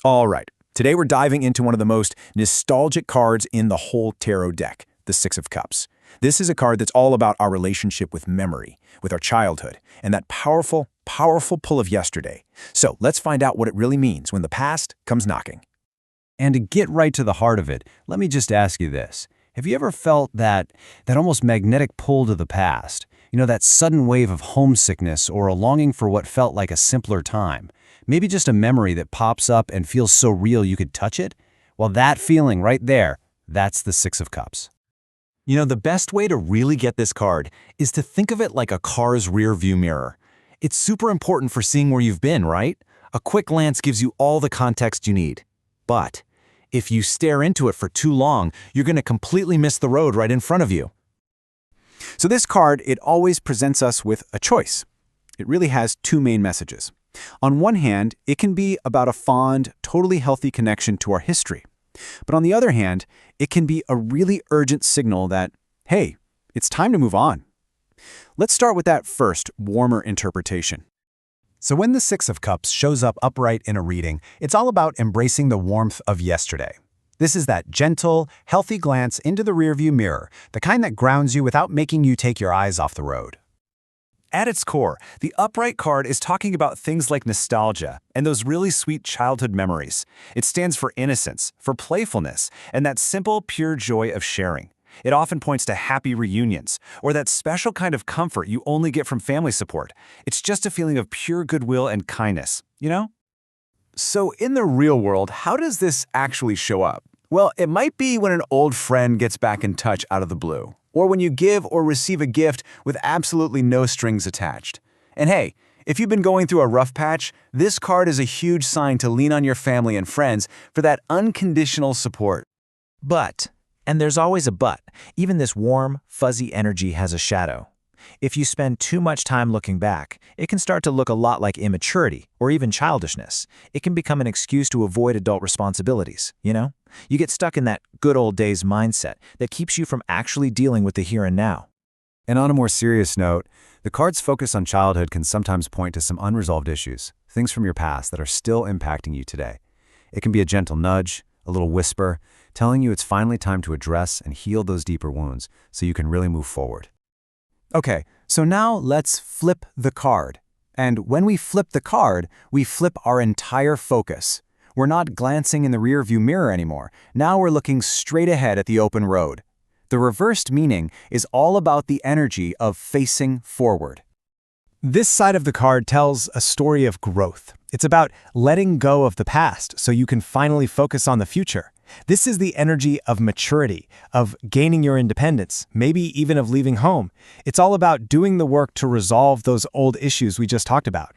All right, today we're diving into one of the most nostalgic cards in the whole tarot deck, the Six of Cups. This is a card that's all about our relationship with memory, with our childhood, and that powerful, powerful pull of yesterday. So let's find out what it really means when the past comes knocking. And to get right to the heart of it, let me just ask you this. Have you ever felt that almost magnetic pull to the past? You know, that sudden wave of homesickness or a longing for what felt like a simpler time? Maybe just a memory that pops up and feels so real you could touch it? Well, that feeling right there, that's the Six of Cups. You know, the best way to really get this card is to think of it like a car's rear view mirror. It's super important for seeing where you've been, right? A quick glance gives you all the context you need. But if you stare into it for too long, you're going to completely miss the road right in front of you. So this card, it always presents us with a choice. It really has two main messages. On one hand, it can be about a fond, totally healthy connection to our history. But on the other hand, it can be a really urgent signal that, hey, it's time to move on. Let's start with that first, warmer interpretation. So when the Six of Cups shows up upright in a reading, it's all about embracing the warmth of yesterday. This is that gentle, healthy glance into the rearview mirror, the kind that grounds you without making you take your eyes off the road. At its core, the upright card is talking about things like nostalgia and those really sweet childhood memories. It stands for innocence, for playfulness, and that simple, pure joy of sharing. It often points to happy reunions, or that special kind of comfort you only get from family support. It's just a feeling of pure goodwill and kindness, you know? So in the real world, how does this actually show up? Well, it might be when an old friend gets back in touch out of the blue, or when you give or receive a gift with absolutely no strings attached. And hey, if you've been going through a rough patch, this card is a huge sign to lean on your family and friends for that unconditional support. But, and there's always a but, even this warm, fuzzy energy has a shadow. If you spend too much time looking back, it can start to look a lot like immaturity or even childishness. It can become an excuse to avoid adult responsibilities, you know? You get stuck in that good old days mindset that keeps you from actually dealing with the here and now. And on a more serious note, the card's focus on childhood can sometimes point to some unresolved issues, things from your past that are still impacting you today. It can be a gentle nudge, a little whisper, telling you it's finally time to address and heal those deeper wounds so you can really move forward. Okay, so now let's flip the card. And when we flip the card, we flip our entire focus. We're not glancing in the rearview mirror anymore. Now we're looking straight ahead at the open road. The reversed meaning is all about the energy of facing forward. This side of the card tells a story of growth. It's about letting go of the past so you can finally focus on the future. This is the energy of maturity, of gaining your independence, maybe even of leaving home. It's all about doing the work to resolve those old issues we just talked about.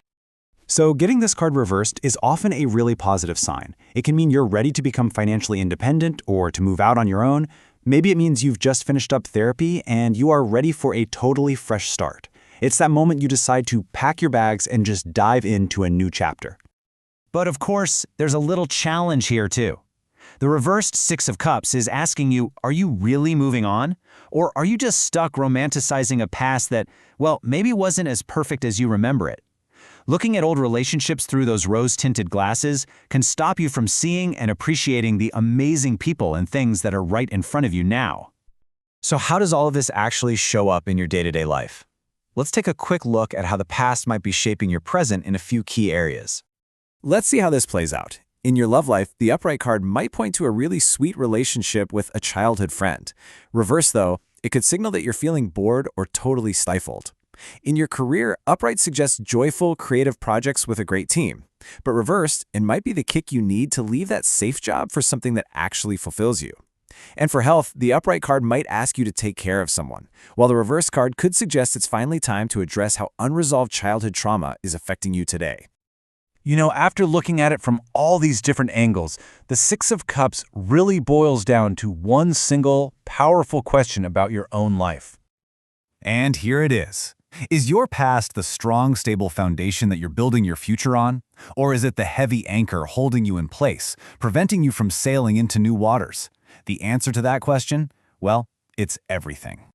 So getting this card reversed is often a really positive sign. It can mean you're ready to become financially independent or to move out on your own. Maybe it means you've just finished up therapy and you are ready for a totally fresh start. It's that moment you decide to pack your bags and just dive into a new chapter. But of course, there's a little challenge here too. The reversed Six of Cups is asking you, are you really moving on? Or are you just stuck romanticizing a past that, well, maybe wasn't as perfect as you remember it? Looking at old relationships through those rose-tinted glasses can stop you from seeing and appreciating the amazing people and things that are right in front of you now. So how does all of this actually show up in your day-to-day life? Let's take a quick look at how the past might be shaping your present in a few key areas. Let's see how this plays out. In your love life, the upright card might point to a really sweet relationship with a childhood friend. Reverse, though, it could signal that you're feeling bored or totally stifled. In your career, upright suggests joyful, creative projects with a great team. But reversed, it might be the kick you need to leave that safe job for something that actually fulfills you. And for health, the upright card might ask you to take care of someone, while the reverse card could suggest it's finally time to address how unresolved childhood trauma is affecting you today. You know, after looking at it from all these different angles, the Six of Cups really boils down to one single, powerful question about your own life. And here it is. Is your past the strong, stable foundation that you're building your future on? Or is it the heavy anchor holding you in place, preventing you from sailing into new waters? The answer to that question? Well, it's everything.